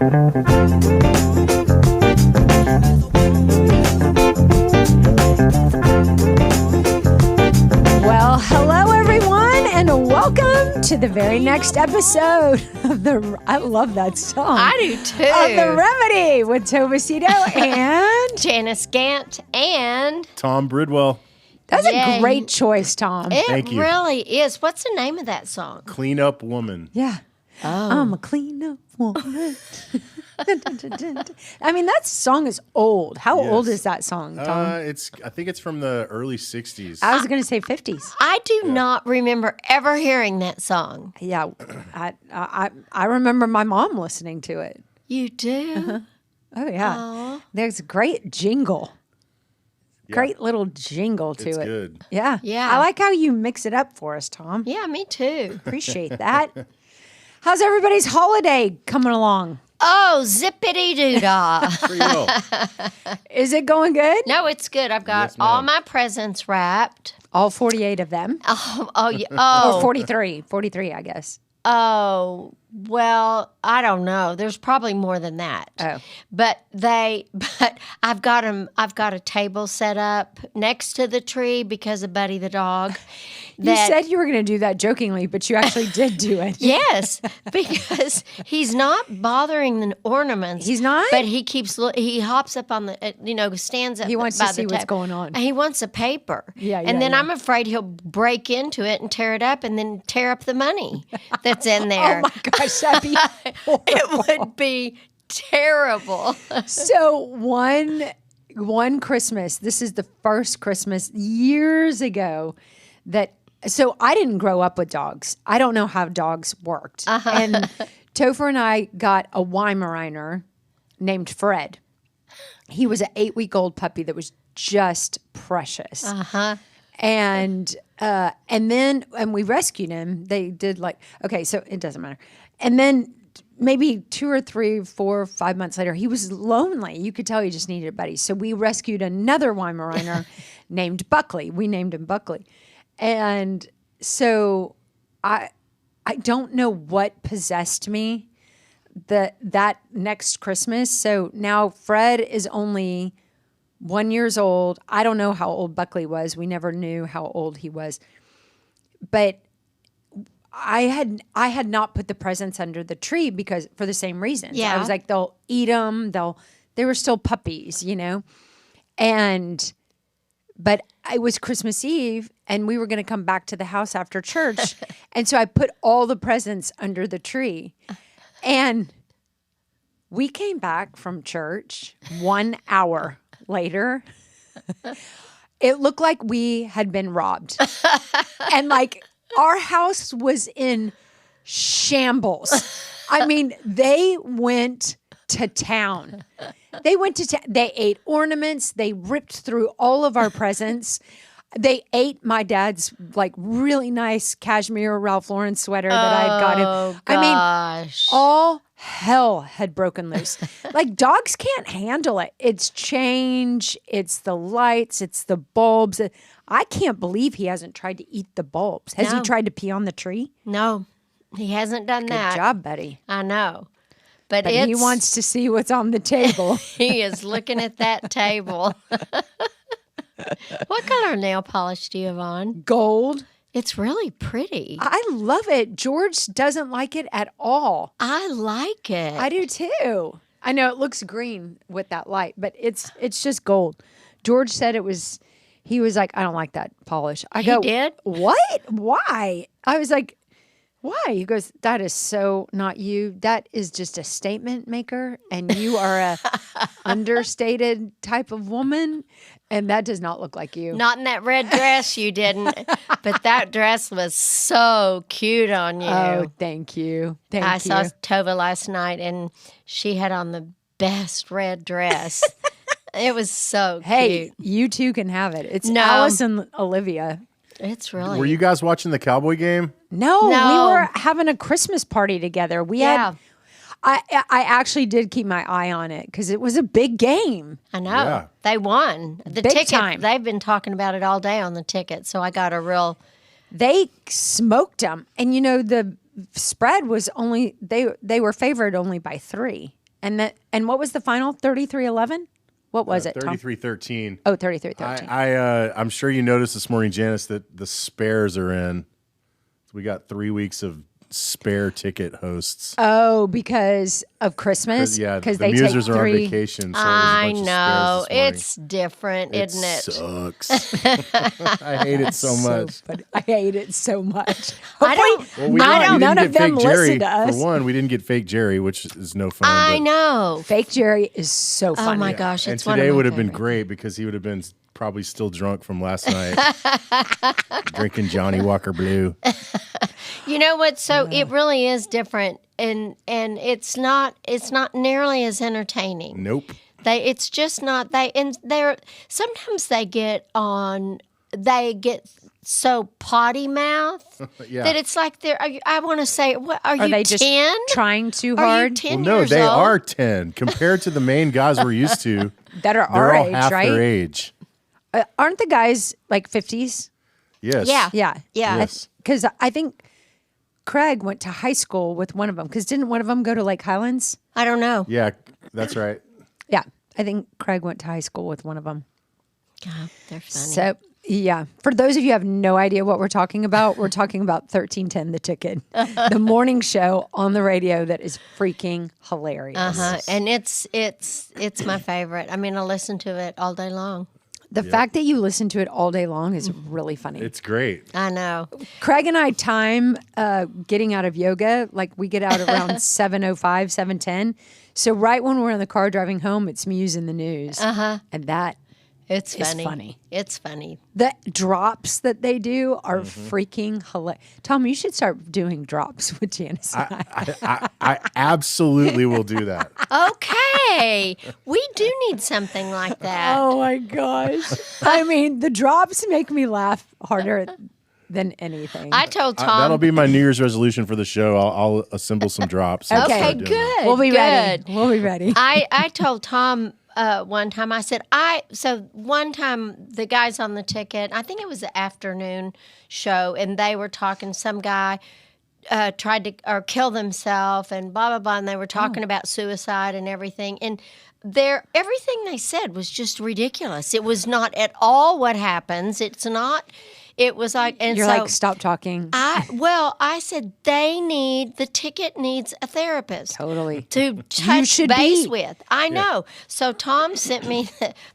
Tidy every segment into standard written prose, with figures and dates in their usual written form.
Well, hello everyone, and welcome to the very next episode of I love that song. I do too. Of The Remedy with Tova Sido and Janice Gaunt and Tom Bridwell. That's a great choice, Tom. Thank it you. really is. What's the name of that song? Clean Up Woman. Yeah. Oh. I'm a clean up woman. I mean, that song is old. How old is that song, Tom? I think it's from the early 60s. I was going to say 50s. I do not remember ever hearing that song. Yeah, I remember my mom listening to it. You do? Oh, yeah. Aw. There's a great jingle. Yeah. Great little jingle to It's it. good. Yeah. Yeah. I like how you mix it up for us, Tom. Yeah, me too. Appreciate that. How's everybody's holiday coming along? Oh, zippity-doo-dah. Pretty well. Is it going good? No, it's good. I've got Yes, ma'am. all my presents wrapped. All 48 of them? Oh, yeah. Or Oh, 43. 43, I guess. oh, well, I don't know. There's probably more than that. Oh. But I've got 'em. I've got a table set up next to the tree because of Buddy the dog. You said you were going to do that jokingly, but you actually did do it. Yes, because he's not bothering the ornaments. He's not? But he keeps. He hops up on the. Stands up. He wants by to see the what's table. going on. And he wants a paper. Yeah, And then yeah. I'm afraid he'll break into it and tear it up, and then tear up the money that's in there. Oh, my gosh, that'd be horrible. It would be terrible. So one Christmas, this is the first Christmas years ago so I didn't grow up with dogs. I don't know how dogs worked. And Topher and I got a Weimaraner named Fred. He was an 8-week-old puppy that was just precious. And we rescued him. They did so it doesn't matter. And then maybe 2 or 3, 4, 5 months later, he was lonely. You could tell he just needed a buddy. So we rescued another Weimaraner named Buckley. We named him Buckley. And so I don't know what possessed me that next Christmas. So now Fred is only 1 year old. I don't know how old Buckley was. We never knew how old he was. But I had not put the presents under the tree because for the same reasons. Yeah. I was like, they'll eat them. They were still puppies, But it was Christmas Eve, and we were going to come back to the house after church. And so I put all the presents under the tree. And we came back from church 1 hour later. It looked like we had been robbed. And our house was in shambles. I mean, they went to town. They ate ornaments. They ripped through all of our presents. They ate my dad's really nice cashmere Ralph Lauren sweater that I had got him. I mean, all hell had broken loose. Dogs can't handle it. It's change. It's the lights. It's the bulbs. I can't believe he hasn't tried to eat the bulbs. Has he tried to pee on the tree? No, he hasn't done that. Good job, buddy. I know. But he wants to see what's on the table. He is looking at that table. What color nail polish do you have on? Gold. It's really pretty. I love it. George doesn't like it at all. I like it. I do too. I know it looks green with that light, but it's just gold. George said he was like, I don't like that polish. I He did? What? Why? I was like, why? He goes, that is so not you. That is just a statement maker, and you are a understated type of woman, and that does not look like you. Not in that red dress, you didn't. But that dress was so cute on you. Oh, thank you. I saw Tova last night, and she had on the best red dress. It was so Hey, cute. you two can have it. It's No. Alice and Olivia. It's really. Were you guys watching the Cowboy game? No, we No. were having a Christmas party together. Yeah. I actually did keep my eye on it because it was a big game. I know. Yeah. They won. The Big ticket, time. they've been talking about it all day on the ticket, so I got a real. They smoked them, and the spread was only they were favored only by 3. And what was the final? 33-11? What was it, Tom? 33-13. Oh, 33-13. I'm sure you noticed this morning, Janice, that the spares are in. So we got 3 weeks of spare ticket hosts. Oh, because of Christmas? Yeah, because the they musers take are on 3. vacation. So I there's a bunch know. of spares this morning. It's different, isn't it? Sucks. I hate it so much. But I hate it so much. I don't- Hopefully, Well, none of them fake Jerry. listen to us. For one, we didn't get fake Jerry, which is no fun. I know. Fake Jerry is so Oh funny. my gosh, And it's one of today my would have been favorites. great because he would have been probably still drunk from last night, drinking Johnny Walker Blue. You know what? So it really is different, and it's not nearly as entertaining. Nope. It's just not they're sometimes they get so potty mouth Yeah. that it's like I want to say, what are Are you they just 10? trying too Are you hard? 10 No, years they old? are 10 compared to the main guys we're used to. That are They're our all age, half right? their age. Aren't the guys like 50s? Yes. Yeah. Yeah. Yeah. Yes. Because I think Craig went to high school with one of them. Because didn't one of them go to Lake Highlands? I don't know. Yeah, that's right. Yeah. I think Craig went to high school with one of them. God, they're funny. So, yeah. For those of you who have no idea what we're talking about, we're talking about 1310 The Ticket, the morning show on the radio that is freaking hilarious. And it's my favorite. I mean, I listen to it all day long. The fact that you listen to it all day long is really funny. It's great. I know. Craig and I time getting out of yoga, like we get out around 7:05, 7:10. So right when we're in the car driving home, it's Muse in the news. And that It's is funny. funny. It's funny. The drops that they do are freaking hilarious. Tom, you should start doing drops with Janice and I. I absolutely will do that. Okay. We do need something like that. Oh my gosh. I mean, the drops make me laugh harder than anything. I told Tom. That'll be my New Year's resolution for the show. I'll assemble some drops. and Okay, start doing that. good. We'll be ready. good. We'll be ready. I told Tom one time, I said, one time the guys on the ticket, I think it was the afternoon show, and they were talking, some guy tried to kill themselves and blah, blah, blah, and they were talking about suicide and everything. And everything they said was just ridiculous. It was not at all what happens. It's not. It was like, and You're so like, stop talking. I said the ticket needs a therapist. Totally. To touch should base be. with. I know. So Tom sent me,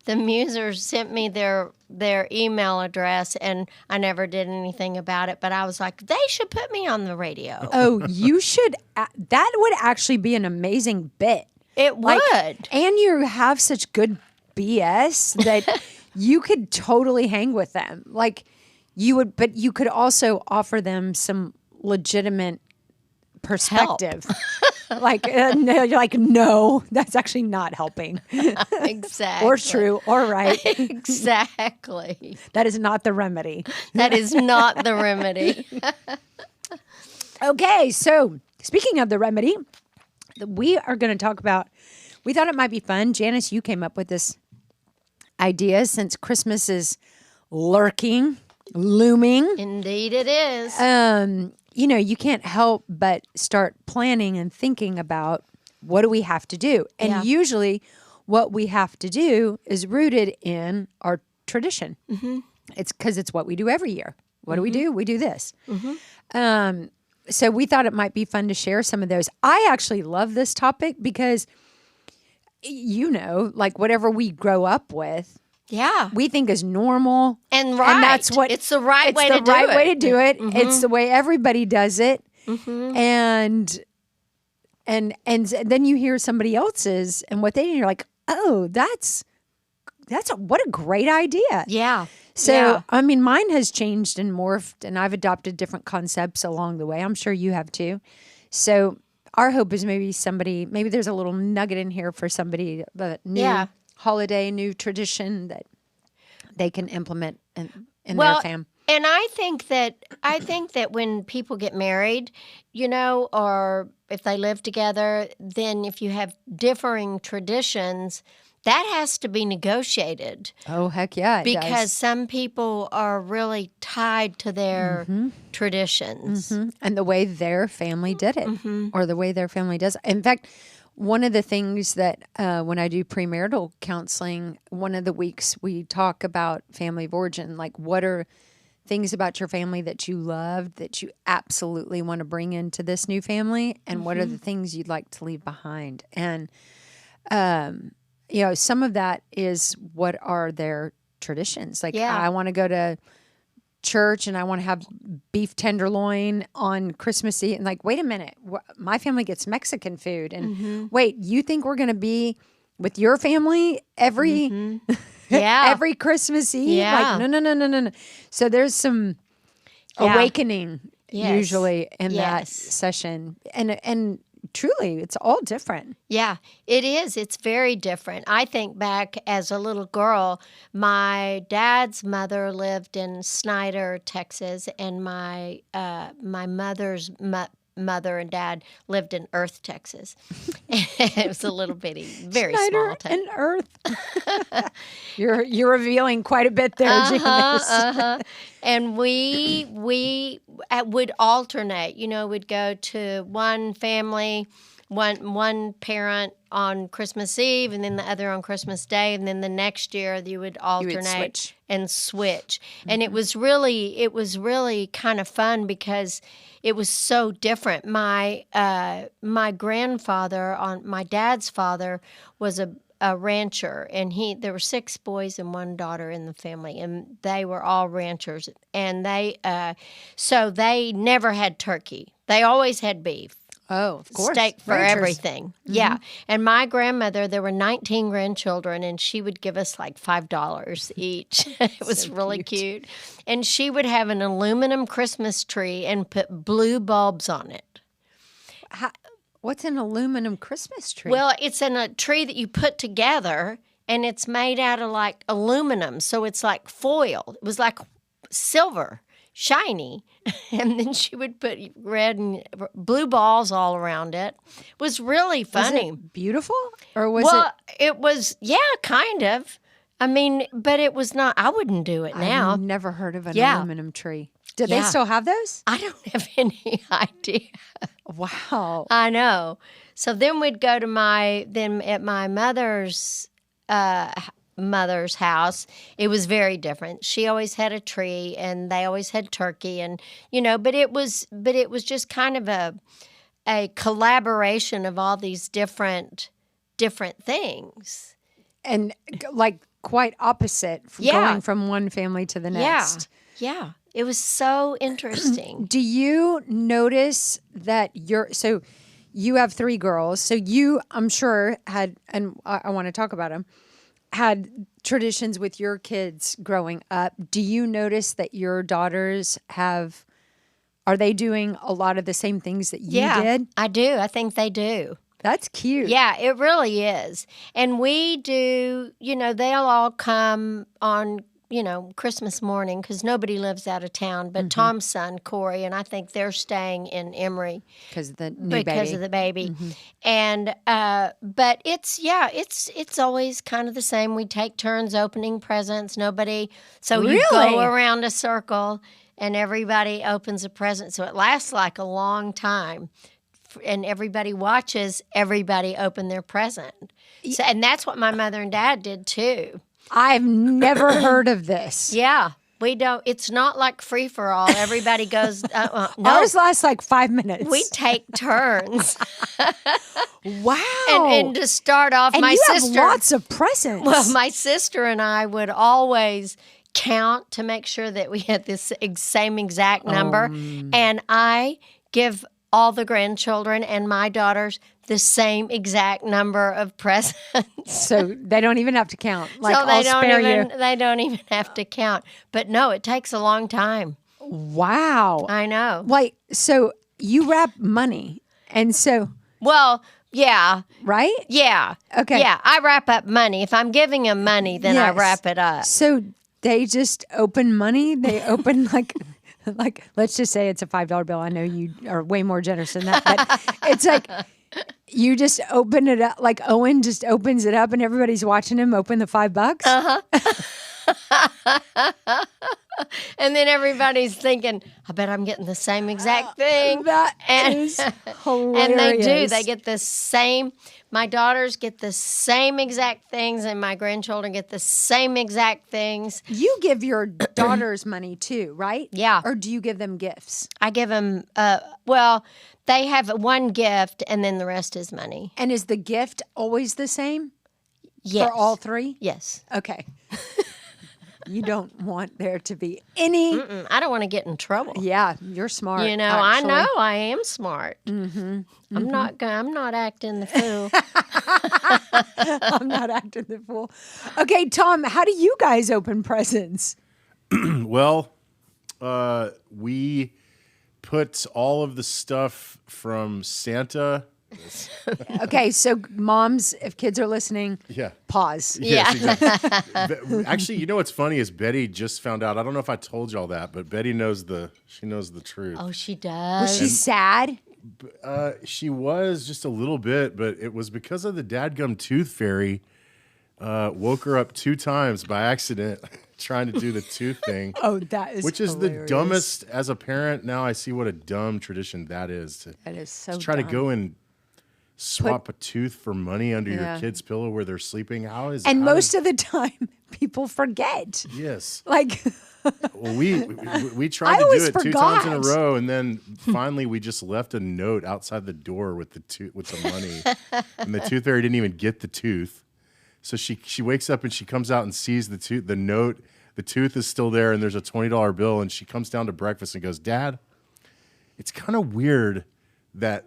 the musers sent me their email address, and I never did anything about it. But I was like, they should put me on the radio. Oh, you should. That would actually be an amazing bit. It Like, would. And you have such good BS that you could totally hang with them. Like you would, but you could also offer them some legitimate perspective. Like, no, you're like, no, that's actually not helping. Exactly. Or true, or right. Exactly. That is not the remedy. That is not the remedy. Okay, so speaking of the remedy, we are going to talk about, we thought it might be fun. Janice, you came up with this idea since Christmas is looming. Indeed it is. You can't help but start planning and thinking about what do we have to do. And Yeah. usually what we have to do is rooted in our tradition. Mm-hmm. It's because it's what we do every year. What do we do? We do this. Mm-hmm. So we thought it might be fun to share some of those. I actually love this topic because, like whatever we grow up with, yeah. we think is normal. And right. And that's what it's the right way it's to the do right it. way to do it. Mm-hmm. It's the way everybody does it. Mm-hmm. And then you hear somebody else's and what they do, and you're like, oh, what a great idea. Yeah. So, Yeah. I mean, mine has changed and morphed, and I've adopted different concepts along the way. I'm sure you have too. So our hope is maybe there's a little nugget in here for somebody, the new holiday, new tradition that they can implement in their fam. And I think that when people get married, or if they live together, then if you have differing traditions, that has to be negotiated. Oh, heck yeah. It Because does. some people are really tied to their traditions. And the way their family did it or the way their family does. In fact, one of the things that when I do premarital counseling, one of the weeks we talk about family of origin, like what are things about your family that you loved that you absolutely want to bring into this new family, and what are the things you'd like to leave behind. And some of that is what are their traditions. Like I want to go to church and I want to have beef tenderloin on Christmas Eve, and like, wait a minute, my family gets Mexican food, and wait, you think we're going to be with your family every every Christmas Eve? Like, no. So there's some awakening usually in that session, and truly, it's all different. Yeah, it is. It's very different. I think back as a little girl, my dad's mother lived in Snyder, Texas, and my mother's mother and dad lived in Earth, Texas. It was a little bitty, very Snyder small town. and Earth. You're revealing quite a bit there, Janice. And we would alternate. We'd go to one family, one parent on Christmas Eve, and then the other on Christmas Day, and then the next year you would alternate and switch. And it was really kind of fun because it was so different. My grandfather, on my dad's father, was a rancher, and there were 6 boys and 1 daughter in the family, and they were all ranchers, and so they never had turkey. They always had beef. Oh, of course. Steak for Ranchers. everything. Yeah. And my grandmother, there were 19 grandchildren, and she would give us like $5 each. It was so really cute. And she would have an aluminum Christmas tree and put blue bulbs on it. What's an aluminum Christmas tree? Well, it's in a tree that you put together, and it's made out of like aluminum. So it's like foil. It was like silver, shiny. And then she would put red and blue balls all around it. It was really funny. Was it beautiful? Or was it was, kind of. I mean, but it was not, I wouldn't do it now. I've never heard of an aluminum tree. Do they still have those? I don't have any idea. Wow. I know. So then we'd go to at my mother's house. It was very different. She always had a tree, and they always had turkey, and but it was just kind of a collaboration of all these different things, and like quite opposite from going from one family to the next. Yeah. It was so interesting. Do you notice that you have 3 girls, so you, I'm sure, had, and I want to talk about them, had traditions with your kids growing up. Do you notice that your daughters are they doing a lot of the same things that you did? I do. I think they do. That's cute. Yeah, it really is. And we do, they'll all come on, Christmas morning, because nobody lives out of town, but Tom's son, Corey, and I think they're staying in Emory. Because of the baby. And, but it's always kind of the same. We take turns opening presents. You go around a circle and everybody opens a present. So it lasts like a long time. And everybody watches everybody open their present. So, and that's what my mother and dad did too. I've never heard of this. Yeah. We don't. It's not like free for all. Everybody goes. No. Ours lasts like 5 minutes. We take turns. Wow. And to start off, and my have sister. lots of presents. Well, my sister and I would always count to make sure that we had this same exact number, and I give all the grandchildren and my daughters the same exact number of presents. So they don't even have to count. Like, so they don't even have to count. But no, it takes a long time. Wow. I know. Like, so you wrap money. And so. Well, yeah. Right? Yeah. Okay. Yeah, I wrap up money. If I'm giving them money, then I wrap it up. So they just open money? They open like, let's just say it's a $5 bill. I know you are way more generous than that, but it's like you just open it up. Like Owen just opens it up, and everybody's watching him open the $5. And then everybody's thinking, I bet I'm getting the same exact thing. That is hilarious. And they do. They get the same. My daughters get the same exact things, and my grandchildren get the same exact things. You give your daughters money too, right? Yeah. Or do you give them gifts? I give them, well, they have one gift, and then the rest is money. And is the gift always the same Yes. for all three? Yes. Okay. You don't want there to be any. I don't want to get in trouble. Yeah, you're smart. You know, actually. I know I am smart. I'm not acting the fool. I'm not acting the fool. Okay, Tom, how do you guys open presents? Well, we put all of the stuff from Santa. Okay, so moms, if kids are listening, Yeah. pause. Yeah. Exactly. Actually, you know what's funny is Betty just found out. I don't know if I told y'all that, but Betty knows the truth. Oh, she Was does. she sad? She was just a little bit, but it was because of the dadgum tooth fairy. Woke her up 2 times by accident trying to do the tooth thing. Oh, that is Which is hilarious. the dumbest. As a parent, now I see what a dumb tradition that is. That is so to try dumb. to go and swap a tooth for money under Yeah. your kid's pillow where they're sleeping. How is And how most does- of the time, people forget. yes. Like, Well, we I tried to do always it 2 times in a forgot. row, and then finally we just left a note outside the door with some money, and the tooth fairy didn't even get the tooth. So she wakes up and she comes out and sees the note. The tooth is still there, and there's a $20 bill, and she comes down to breakfast and goes, "Dad, it's kind of weird that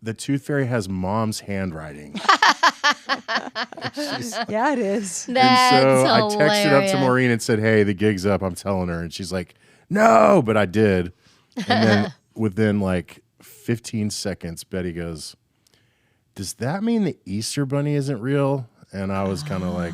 the tooth fairy has Mom's handwriting." yeah, it is. That's And so I texted up hilarious. to Maureen and said, "Hey, the gig's up. I'm telling her." And she's like, "No," but I did. And then within like 15 seconds, Betty goes, "Does that mean the Easter Bunny isn't real?" And I was kind of like,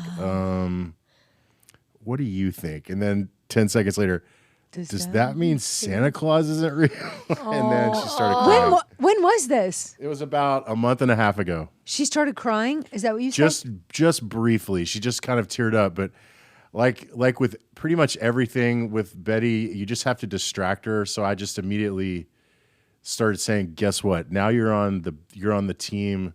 what do you think? And then 10 seconds later, does that mean Santa Claus isn't real? And then she started crying. When was this? It was about a month and a half ago. She started crying? Is that what you said? Just briefly. She just kind of teared up, but like with pretty much everything with Betty, you just have to distract her. So I just immediately started saying, "Guess what? Now you're on the team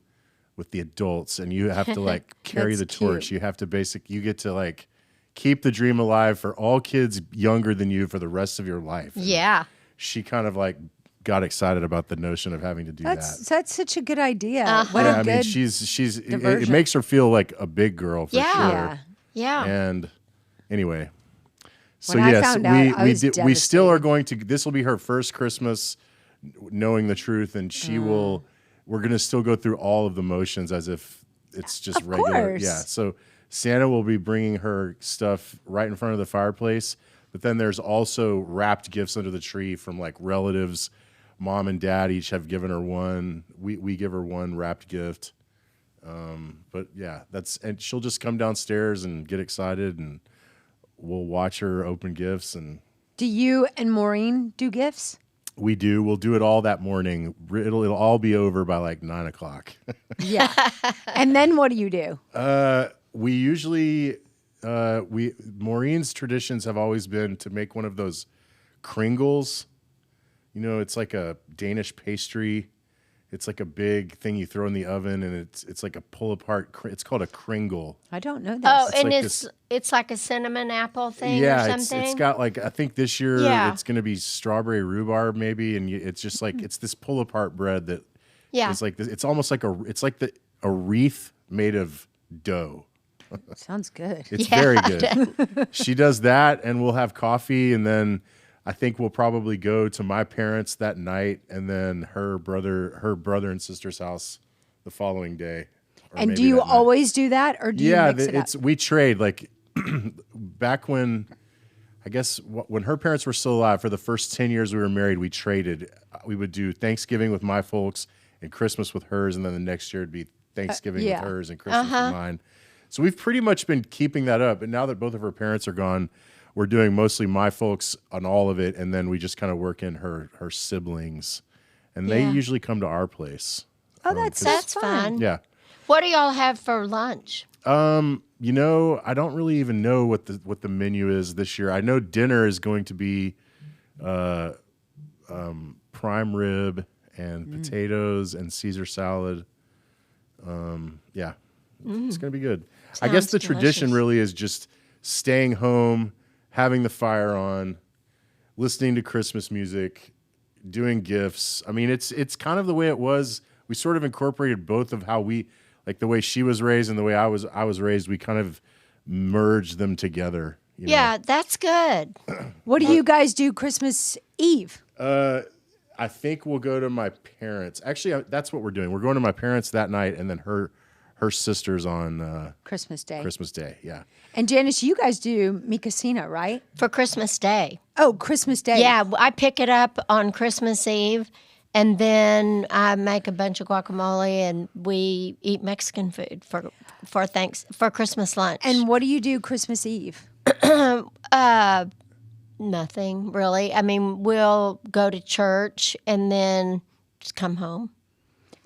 with the adults, and you have to like carry That's the torch. cute. You have to you get to like keep the dream alive for all kids younger than you for the rest of your life." And Yeah. she kind of like got excited about the notion of having to do that. That's such a good idea. What Yeah, a I good mean, it diversion. makes her feel like a big girl for Yeah. sure. Yeah. And anyway, so When I yes, found out, I was we still are devastated. going to. This will be her first Christmas knowing the truth, and she will. We're going to still go through all of the motions as if it's just Of regular. course. Yeah. So Santa will be bringing her stuff right in front of the fireplace, but then there's also wrapped gifts under the tree from like relatives. Mom and Dad each have given her one. We give her one wrapped gift. But yeah, and she'll just come downstairs and get excited, and we'll watch her open gifts. And Do you and Maureen do gifts? we'll do it all that morning. It'll all be over by like 9:00. Yeah. And then what do you do? We usually, Maureen's traditions have always been to make one of those kringles. You know, it's like a Danish pastry. It's like a big thing you throw in the oven, and it's like a pull apart. It's called a kringle. I don't know this. Oh, It's and like it's like a cinnamon apple thing Yeah, or it's something. got like, I think this year Yeah. it's going to be strawberry rhubarb maybe, and it's just like it's this pull apart bread that Yeah. is like this. It's almost like a wreath made of dough. Sounds good. It's very good. She does that, and we'll have coffee, and then I think we'll probably go to my parents that night, and then her brother and sister's house the following day. Or And do maybe you that night. always do that, or do you mix it up? We trade like back when, I guess when her parents were still alive. For the first 10 years we were married, we traded. We would do Thanksgiving with my folks and Christmas with hers, and then the next year it'd be Thanksgiving yeah. with hers and Christmas with mine. So we've pretty much been keeping that up. But now that both of her parents are gone, we're doing mostly my folks on all of it, and then we just kind of work in her siblings, and they Yeah. usually come to our place. Oh, that's That's fun. Yeah. What do y'all have for lunch? You know, I don't really even know what the menu is this year. I know dinner is going to be prime rib and potatoes and Caesar salad. Yeah, it's going to be good. I guess the tradition really is just staying home, having the fire on, listening to Christmas music, doing gifts. I mean, it's kind of the way it was. We sort of incorporated both of how we, like the way she was raised and the way I was raised. We kind of merged them together. You know? That's good. What do you guys do Christmas Eve? I think we'll go to my parents. Actually, that's what we're doing. We're going to my parents that night, and then her sister's on Christmas Day. Christmas Day, yeah. And Janice, you guys do Mi Casina, right? For Christmas Day. Oh, Christmas Day. Yeah, I pick it up on Christmas Eve, and then I make a bunch of guacamole, and we eat Mexican food for Christmas lunch. And what do you do Christmas Eve? Nothing really. I mean, we'll go to church and then just come home.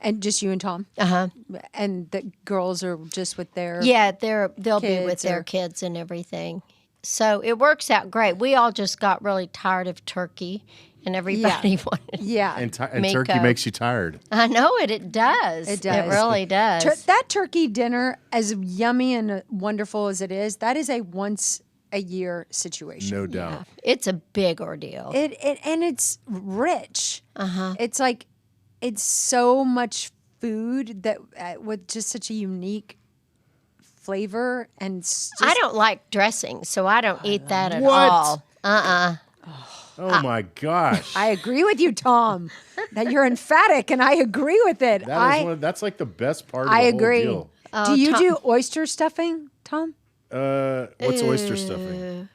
And just you and Tom? Uh-huh. And the girls are just with their they'll be with their kids and everything. So it works out great. We all just got really tired of turkey, and everybody wanted And turkey makes you tired. I know it. It does. It does. It really does. That turkey dinner, as yummy and wonderful as it is, that is a once-a-year situation. No doubt. Yeah. It's a big ordeal. And it's rich. It's like it's so much food that with just such a unique flavor, and I don't like dressing, so I don't eat that at What? all. Oh my gosh. I agree with you, Tom, that you're emphatic, and I agree with it. That's like the best part of the I whole agree. deal. Do you do oyster stuffing, Tom? What's oyster stuffing?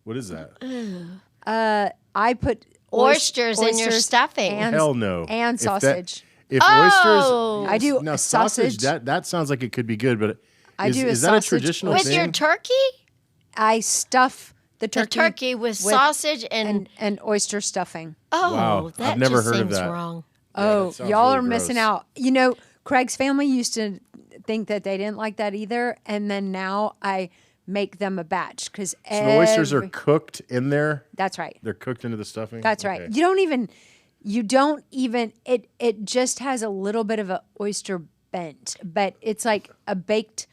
What is that? I put Oysters in your stuffing. and, Hell no. and If sausage. If Oh. oysters, I do now sausage. That sounds like it could be good, but do a is that a sausage traditional With thing? your turkey? I stuff the The turkey, turkey with sausage and oyster stuffing. Wow, I've that never just heard of seems that. wrong. Oh, that sounds y'all really are missing gross. out. You know, Craig's family used to think that they didn't like that either, and then now I make them a batch because So the oysters are cooked in there. That's right. They're cooked into the stuffing. That's right. You don't even. It just has a little bit of an oyster bent, but it's like a baked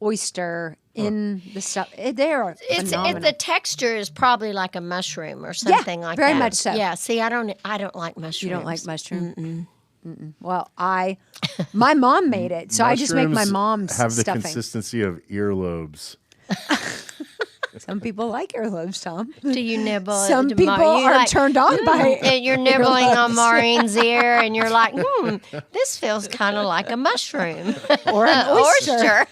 oyster in the stuff. They are phenomenal. The texture is probably like a mushroom or something like very that. much so. Yeah. See, I don't like mushrooms. You don't like mushroom? Mm-mm. Well, my mom made it, so I just make my Mushrooms mom's have the stuffing. consistency of earlobes. Some people like earlobes, Tom. Do you nibble? Some people are turned on by it. You're nibbling on Maureen's ear, and you're like, this feels kind of like a mushroom Or an oyster.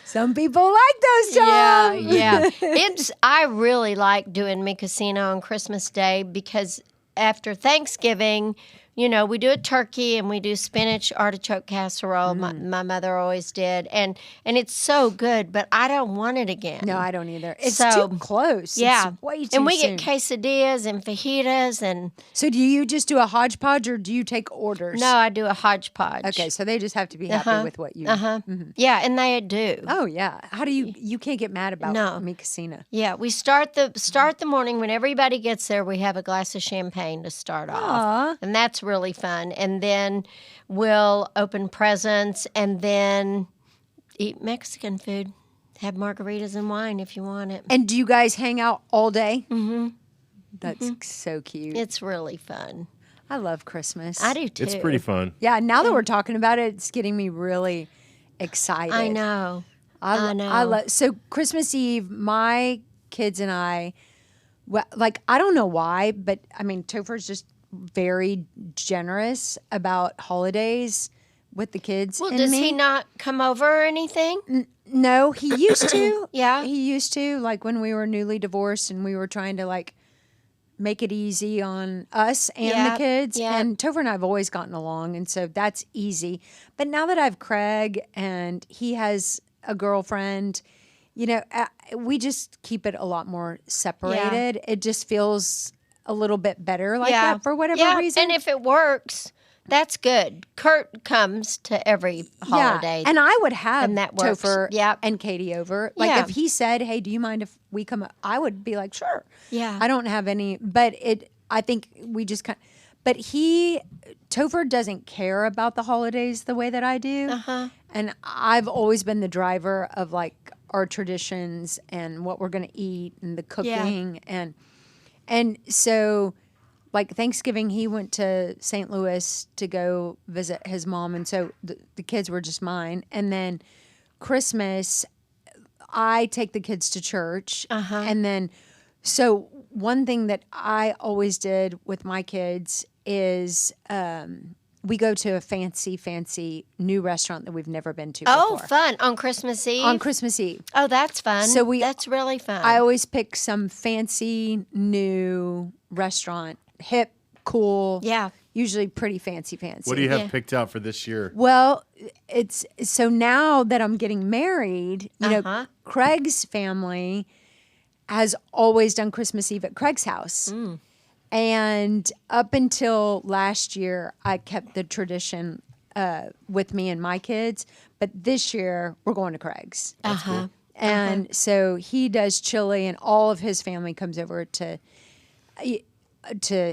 Some people like those, Tom. Yeah. I really like doing Mi Casino on Christmas Day because after Thanksgiving, we do a turkey and we do spinach artichoke casserole. My mother always did, and it's so good. But I don't want it again. No, I don't either. It's So, too close. Yeah, It's way too and we soon. get quesadillas and fajitas, and So do you just do a hodgepodge or do you take orders? no, I do a hodgepodge. Okay, so they just have to be happy with what you. Yeah, and they do. Oh yeah. How do you can't get mad about No. Mi Casina. Yeah, we start the morning when everybody gets there. We have a glass of champagne to start off, and that's really fun. And then we'll open presents, and then eat Mexican food. Have margaritas and wine if you want it. And do you guys hang out all day? Mm-hmm. That's so cute. It's really fun. I love Christmas. I do too. It's pretty fun. Yeah, now that we're talking about it, it's getting me really excited. I know. I know. I love so Christmas Eve. My kids and I, I don't know why, but I mean, Topher's just very generous about holidays with the kids. Well, and does me. he not come over or anything? No, he used to. Yeah. He used to, like when we were newly divorced and we were trying to make it easy on us and the kids. yeah. And Topher and I have always gotten along, and so that's easy. But now that I have Craig and he has a girlfriend, we just keep it a lot more separated. It just feels a little bit better that for whatever reason. And if it works, That's good. Kurt comes to every holiday. Yeah, and I would have And that works. Topher Yep. and Katie over. Like Yeah. if he said, "Hey, do you mind if we come?" I would be like, "Sure." Yeah. I don't have any, but I think we just kind. But Topher doesn't care about the holidays the way that I do, and I've always been the driver of like our traditions and what we're going to eat and the cooking and so. Like Thanksgiving, he went to St. Louis to go visit his mom, and so the kids were just mine. And then Christmas, I take the kids to church, and then so one thing that I always did with my kids is we go to a fancy new restaurant that we've never been to before. Fun. On Christmas Eve? On Christmas Eve. Oh, that's fun. So that's really fun. I always pick some fancy new restaurant. Hip, cool. Yeah. Usually pretty fancy. What do you have picked out for this year? Well, it's so now that I'm getting married, you know, Craig's family has always done Christmas Eve at Craig's house. And up until last year, I kept the tradition with me and my kids. But this year, we're going to Craig's. Cool. And so he does chili, and all of his family comes over to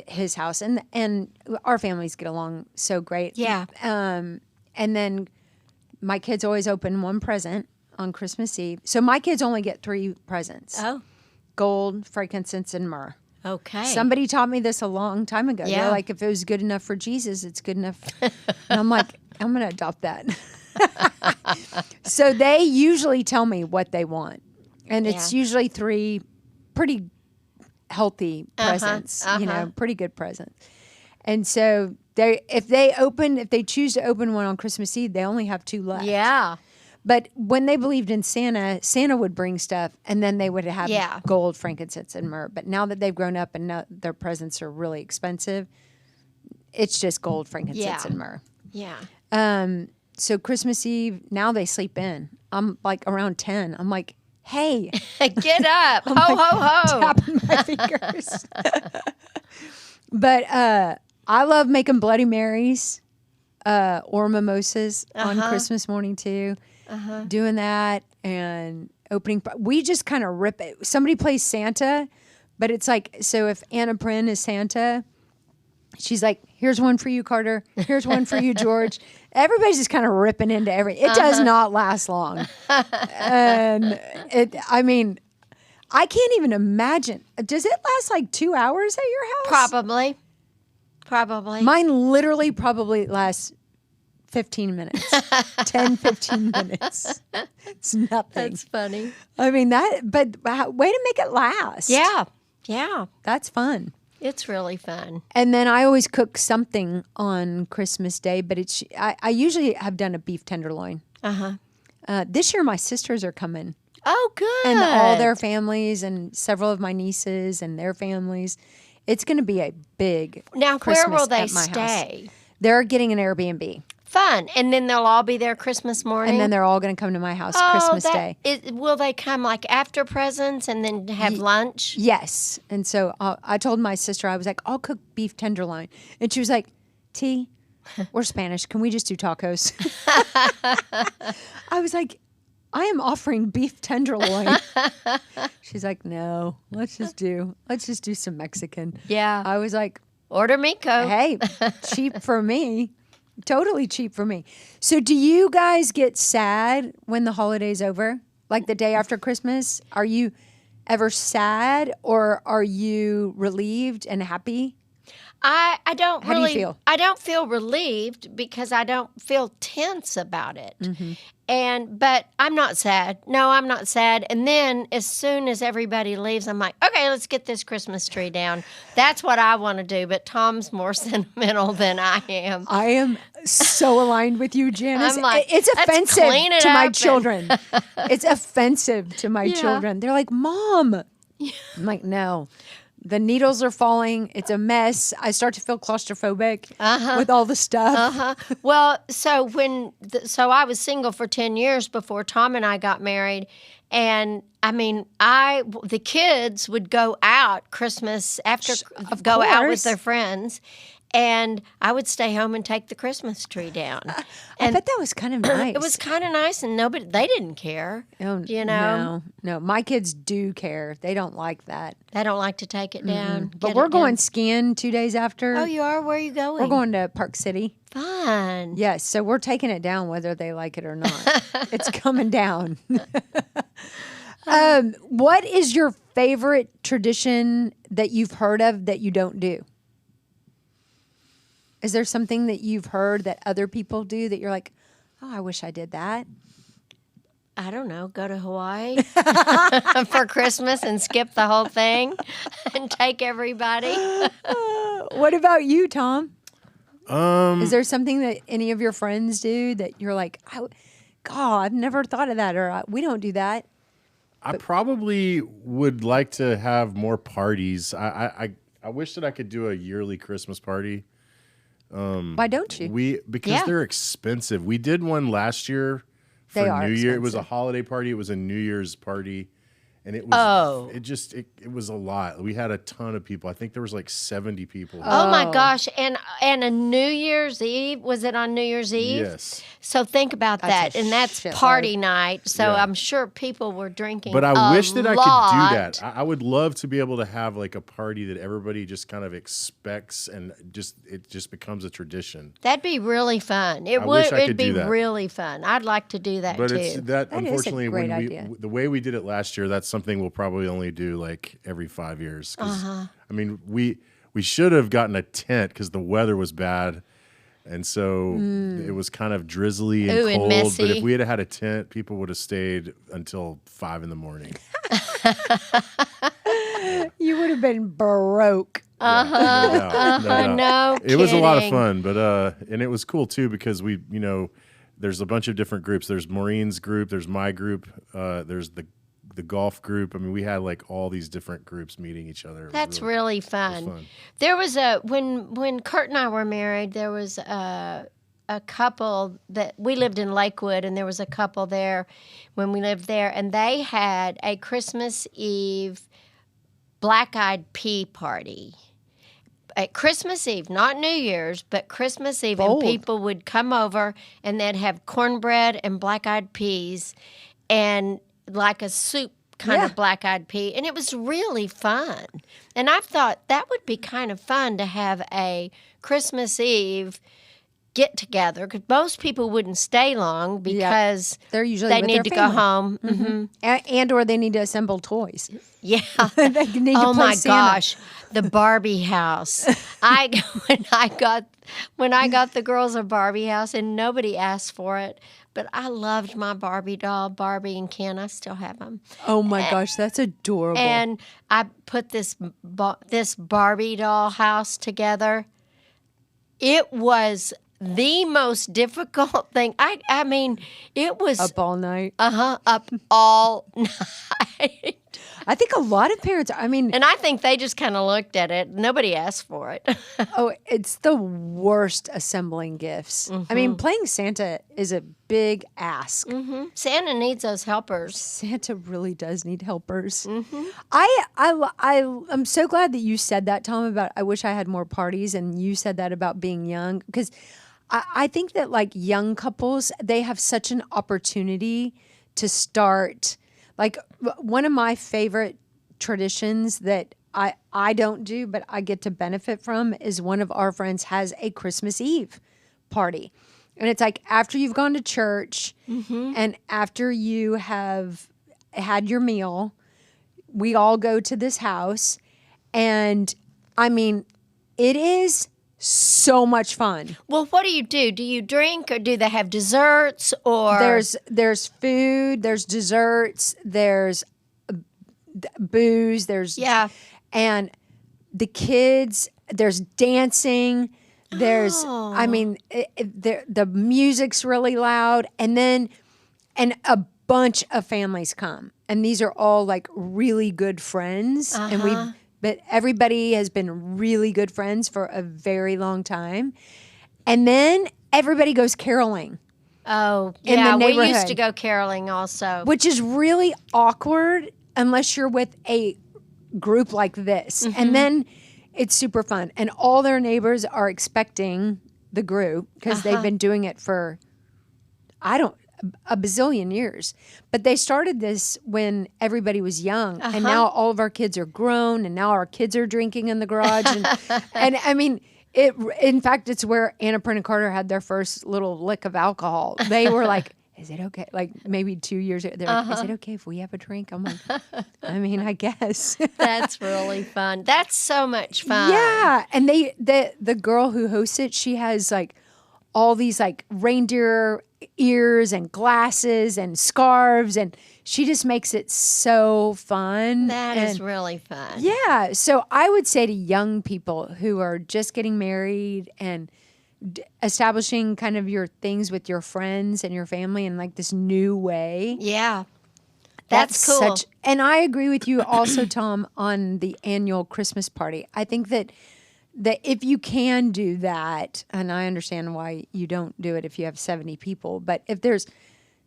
his house, and our families get along so great. Yeah. And then my kids always open one present on Christmas Eve. So my kids only get 3 presents. Oh. Gold, frankincense, and myrrh. Okay. Somebody taught me this a long time ago. Yeah. They're like, if it was good enough for Jesus, it's good enough. And I'm like, I'm going to adopt that. So they usually tell me what they want. And it's usually 3 pretty healthy presents, you know, pretty good presents. And so if they choose to open one on Christmas Eve, they only have 2 left. Yeah. But when they believed in Santa would bring stuff, and then they would have gold, frankincense, and myrrh. But now that they've grown up and now their presents are really expensive, it's just gold, frankincense, and myrrh. Yeah. So Christmas Eve, now they sleep in. I'm like around 10. I'm like, hey. Get up. Ho, ho, ho. Tapping my fingers. But I love making Bloody Marys or mimosas on Christmas morning too. Doing that and opening. We just kind of rip it. Somebody plays Santa, but it's like, so if Anna Prin is Santa, she's like, here's one for you, Carter. Here's one for you, George. Everybody's just kind of ripping into It does not last long. And I mean, I can't even imagine. Does it last like 2 hours at your house? Probably. Mine literally probably lasts 15 minutes. 10, 15 minutes. It's nothing. That's funny. I mean, but way to make it last. Yeah. Yeah. That's fun. It's really fun. And then I always cook something on Christmas Day, but I usually have done a beef tenderloin. This year, my sisters are coming. Oh, good. And all their families and several of my nieces and their families. It's going to be a big Now, Christmas where will they at my stay? house. They're getting an Airbnb. Fun. And then they'll all be there Christmas morning? And then they're all going to come to my house Christmas Day. Will they come like after presents and then have lunch? Yes. And so I told my sister, I was like, I'll cook beef tenderloin. And she was like, T, we're Spanish. Can we just do tacos? I was like, I am offering beef tenderloin. She's like, no, let's just do some Mexican. Yeah. I was like, order Miko. Hey, cheap for me. Totally cheap for me. So do you guys get sad when the holiday's over? Like the day after Christmas? Are you ever sad or are you relieved and happy? I don't How do you feel? I don't feel relieved because I don't feel tense about it. But I'm not sad. No, I'm not sad. And then as soon as everybody leaves, I'm like, okay, let's get this Christmas tree down. That's what I want to do. But Tom's more sentimental than I am. I am so aligned with you, Janice. I'm like, it's let's offensive clean it to my up children. It's offensive to my children. They're like, Mom. I'm like, no. The needles are falling. It's a mess. I start to feel claustrophobic with all the stuff. Well, so I was single for 10 years before Tom and I got married. And I mean, the kids would go out Christmas out with their friends. And I would stay home and take the Christmas tree down. I bet that was kind of nice. It was kind of nice, and they didn't care. Oh, you know? No. My kids do care. They don't like that. They don't like to take it down. But we're going skiing 2 days after. Oh, you are? Where are you going? We're going to Park City. Fun. Yes, so we're taking it down whether they like it or not. It's coming down. What is your favorite tradition that you've heard of that you don't do? Is there something that you've heard that other people do that you're like, oh, I wish I did that? I don't know. Go to Hawaii for Christmas and skip the whole thing and take everybody. What about you, Tom? Is there something that any of your friends do that you're like, God, I've never thought of that, or we don't do that? I probably would like to have more parties. I wish that I could do a yearly Christmas party. Why don't you? Because they're expensive. We did one last year for New Year. It was a holiday party. It was a New Year's party. And it was it was a lot. We had a ton of people. I think there was like 70 people. Oh my gosh. And a New Year's Eve, was it on New Year's Eve? Yes. So think about that. And that's party night. So I'm sure people were drinking. But I wish that I could do that. I would love to be able to have like a party that everybody just kind of expects and it just becomes a tradition. That'd be really fun. It'd be really fun. I'd like to do that too. But unfortunately, is a great idea. The way we did it last year, that's something we'll probably only do like every 5 years. I mean, we should have gotten a tent because the weather was bad. And so it was kind of drizzly and cold. And messy. But if we had a tent, people would have stayed until 5 a.m. You would have been broke. No It was a lot of fun, but and it was cool too because there's a bunch of different groups. There's Maureen's group, there's my group, there's the golf group. I mean, we had like all these different groups meeting each other. That's really fun. There was when Kurt and I were married, there was a couple that we lived in Lakewood, and there was a couple there when we lived there, and they had a Christmas Eve black-eyed pea party. At Christmas Eve, not New Year's, but Christmas Eve, and people would come over, and they'd have cornbread and black-eyed peas, and like a soup kind of black-eyed pea, and it was really fun. And I thought that would be kind of fun to have a Christmas Eve get-together, because most people wouldn't stay long because they're usually they with need their to family. go home. Mm-hmm. And or they need to assemble toys. Yeah. They need to oh play my Santa. gosh, the Barbie house. When I got the girls a Barbie house, and nobody asked for it, but I loved my Barbie doll, Barbie and Ken. I still have them. Oh my gosh, that's adorable. And I put this Barbie doll house together. It was the most difficult thing. I mean, it was up all night. Up all night. I think a lot of parents, and I think they just kind of looked at it. Nobody asked for it. It's the worst assembling gifts. Mm-hmm. I mean, playing Santa is a big ask. Mm-hmm. Santa needs those helpers. Santa really does need helpers. Mm-hmm. I'm so glad that you said that, Tom, about I wish I had more parties, and you said that about being young, because I think that like young couples, they have such an opportunity to start. Like one of my favorite traditions that I don't do, but I get to benefit from, is one of our friends has a Christmas Eve party. And it's like after you've gone to church and after you have had your meal, we all go to this house. And I mean, it is so much fun. Well, what do you do? Do you drink, or do they have desserts? Or there's food, there's desserts, there's booze, and the kids, there's dancing, there's the music's really loud, and a bunch of families come, and these are all like really good friends, but everybody has been really good friends for a very long time. And then everybody goes caroling. Oh, in yeah. the neighborhood. We used to go caroling also. Which is really awkward unless you're with a group like this. And then It's super fun. And all their neighbors are expecting the group because they've been doing it for, a bazillion years. But they started this when everybody was young. And now all of our kids are grown. And now our kids are drinking in the garage. And I mean, in fact, it's where Anna Print and Carter had their first little lick of alcohol. They were like, is it okay? Like maybe 2 years ago, they're like, is it okay if we have a drink? I'm like, I mean, I guess. That's really fun. That's so much fun. Yeah. And the girl who hosts it, she has like all these like reindeer ears and glasses and scarves, and she just makes it so fun. That is really fun. Yeah. So I would say to young people who are just getting married and establishing kind of your things with your friends and your family in like this new way. Yeah. That's cool. And I agree with you also, Tom, on the annual Christmas party. I think that if you can do that, and I understand why you don't do it if you have 70 people, but if there's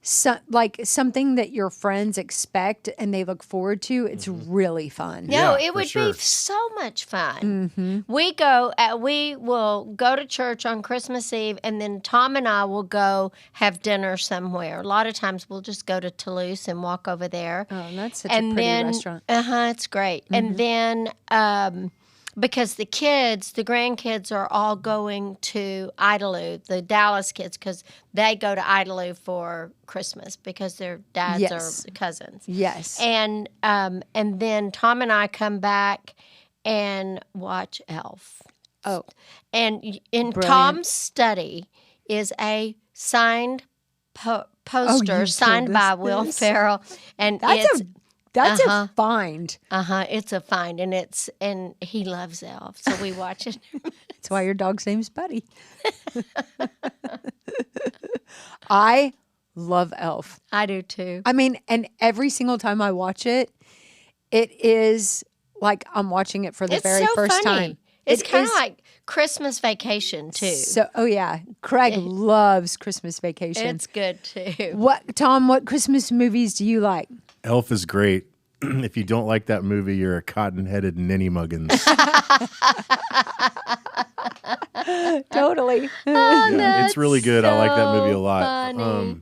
something that your friends expect and they look forward to, it's really fun. No, it would be so much fun. We will go to church on Christmas Eve, and then Tom and I will go have dinner somewhere. A lot of times we'll just go to Toulouse and walk over there. Oh, that's such a pretty restaurant. It's great. And then because the grandkids are all going to Idalou, the Dallas kids, because they go to Idalou for Christmas because their dads are cousins. Yes. And then Tom and I come back and watch Elf. Oh. And in Brilliant. Tom's study is a signed poster signed by Will Ferrell. And That's a find. It's a find, and he loves Elf, so we watch it. That's why your dog's name's Buddy. I love Elf. I do too. I mean, and every single time I watch it, it is like I'm watching it for the very first time. It's kind of like Christmas Vacation too. So, Craig loves Christmas Vacation. It's good too. Tom? What Christmas movies do you like? Elf is great. If you don't like that movie, you're a cotton-headed ninny muggins. Totally. It's really good. I like that movie a lot. Funny.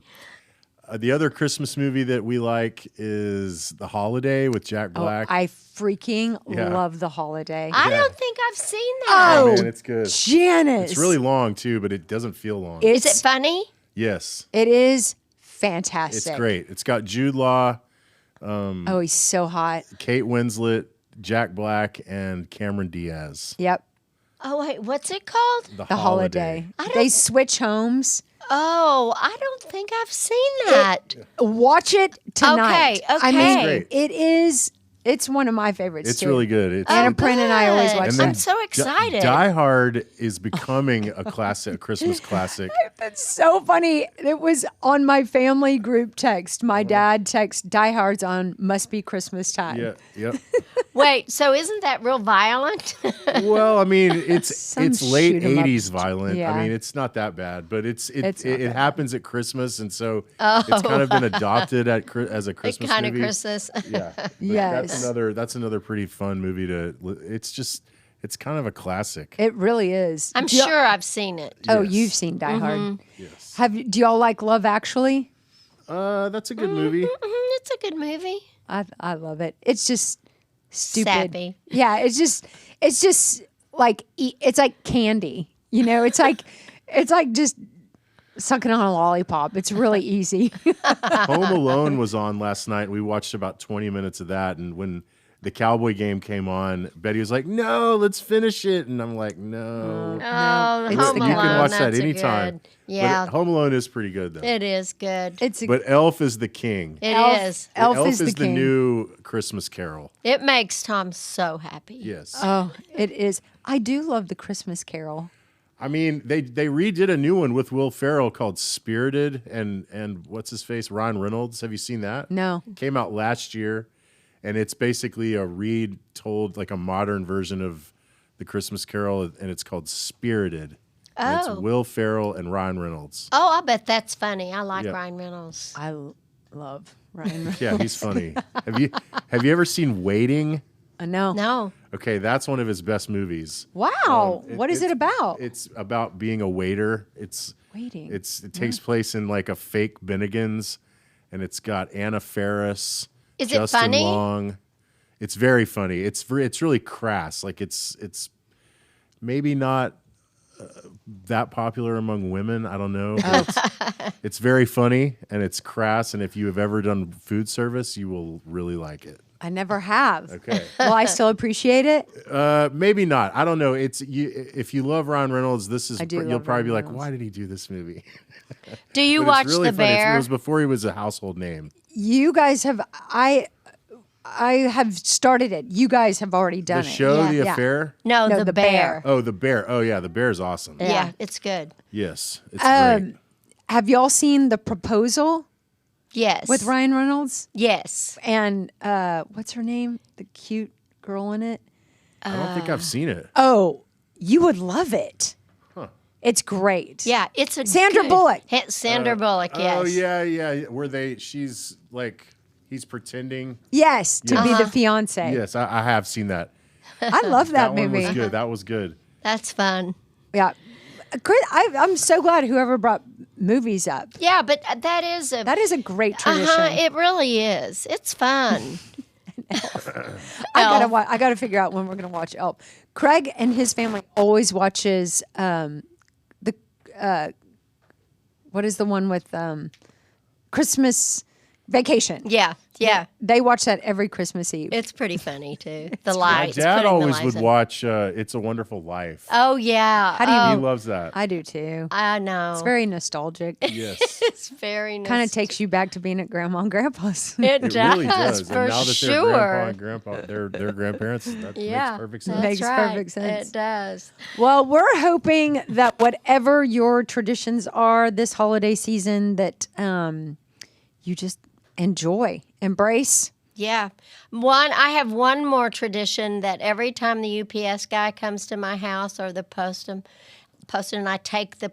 The other Christmas movie that we like is The Holiday with Jack Black. I freaking love The Holiday. I don't think I've seen that. Oh, man, it's good. Janice. It's really long too, but it doesn't feel long. Is it funny? Yes. It is fantastic. It's great. It's got Jude Law, he's so hot. Kate Winslet, Jack Black, and Cameron Diaz. Yep. Oh, wait, what's it called? The Holiday. They switch homes. Oh, I don't think I've seen that. Watch it tonight. Okay. I mean, great. It's one of my favorites. It's too. really good. Anna Print and I always watch And it. then I'm so excited. Die Hard is becoming a classic, a Christmas classic. That's so funny. It was on my family group text. My dad texts Die Hard's on must be Christmas time. Yeah, yep. Wait, so isn't that real violent? Well, I mean, it's late shoot 'em up. '80s violent. Yeah. I mean, it's not that bad, but it not bad. happens at Christmas, and so it's kind of been adopted as a Christmas kind movie. of Christmas. Yeah. But Yes. That's another pretty fun movie it's kind of a classic. It really is. I'm sure I've seen it. Oh, Yes. you've seen Die Hard. Yes. Do y'all like Love Actually? That's a good movie. It's a good movie. I love it. It's just stupid. Sappy. Yeah, it's just like it's like candy. You know, it's like just sucking on a lollipop. It's really easy. Home Alone was on last night. We watched about 20 minutes of that, and when the Cowboy game came on, Betty was like, "No, let's finish it," and I'm like, "No." Oh, It's Home the Alone. You can watch that that's a anytime. good- Yeah, But Home Alone is pretty good though. it is good. But Elf is the king. It Elf- is. Elf Elf is the king. new Christmas Carol. It makes Tom so happy. Yes. Oh, it is. I do love the Christmas Carol. I mean, they redid a new one with Will Ferrell called Spirited and what's his face? Ryan Reynolds. Have you seen that? No. Came out last year, and it's basically a retold, like a modern version of the Christmas Carol, and it's called Spirited. And it's Oh. Will Ferrell and Ryan Reynolds. Oh, I bet that's funny. I like Yeah. Ryan Reynolds. I love Ryan. Yeah, he's funny. Have you ever seen Waiting? I know. No. Okay, that's one of his best movies. Wow. What is it about? It's about being a waiter. Waiting. It takes place in like a fake Bennigan's, and it's got Anna Faris, Is Justin it funny? Long. It's very funny. It's really crass. Like it's maybe not that popular among women. I don't know. But it's very funny and it's crass. And if you have ever done food service, you will really like it. I never have. Okay. Well, I still appreciate it. Maybe not. I don't know. It's you. If you love Ryan Reynolds, this is. I do You'll love probably be Ryan like, why did he do this movie? Do you But watch it's really The funny. Bear? It was before he was a household name. You guys have. I have started it. You guys have already done The it. show, Yeah. The Yeah. Affair. No, No, The The Bear. Bear. Oh, The Bear. Oh, yeah, The Bear's awesome. Yeah, it's good. Yes, it's great. Have y'all seen The Proposal Yes. with Ryan Reynolds Yes. and what's her name? The cute girl in it. I don't think I've seen it. Oh, you would love it. It's great. Yeah, it's a Sandra good- Bullock. Sandra Bullock, yes. Oh, yeah. She's like, he's pretending. Yes, to be the fiance. Yes, I have seen that. I love that, That one movie. was good. That was good. That's fun. Yeah. Chris, I'm so glad whoever brought movies up. Yeah, but that is a great tradition. It really is. It's fun. I gotta figure out when we're gonna watch Elf. Craig and his family always watches what is the one with Christmas Vacation. Yeah. They watch that every Christmas Eve. It's pretty funny too. The My lights. dad putting the always lights would in. watch It's a Wonderful Life. Oh yeah. How do you- He loves that. I do too. I know. It's very nostalgic. Yes. It's very nice. Kind of takes you back to being at Grandma and Grandpa's. It It does, really does. for And now that sure. they're grandpa and grandpa, their grandparents, that Yeah, makes perfect sense. Makes that's right. perfect sense. It does. Well, we're hoping that whatever your traditions are this holiday season, that you just enjoy, embrace. Yeah. I have one more tradition that every time the UPS guy comes to my house or the postman, and I take the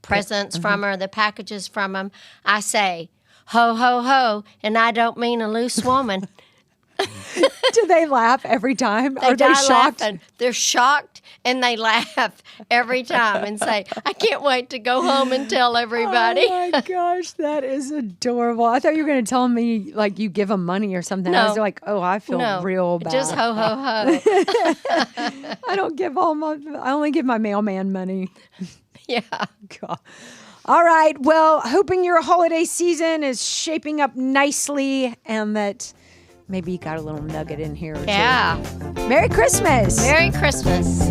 presents from her, the packages from him, I say, ho, ho, ho, and I don't mean a loose woman. Do they laugh every time? They Are they die shocked? laughing. They're shocked and they laugh every time and say, I can't wait to go home and tell everybody. Oh my gosh, that is adorable. I thought you were going to tell me like you give them money or something. I No. was like, oh, I feel No, real bad. just ho, ho, ho. I don't give I only give my mailman money. Yeah. God. All right. Well, hoping your holiday season is shaping up nicely and that maybe you got a little nugget in here or Yeah. two. Merry Christmas. Merry Christmas.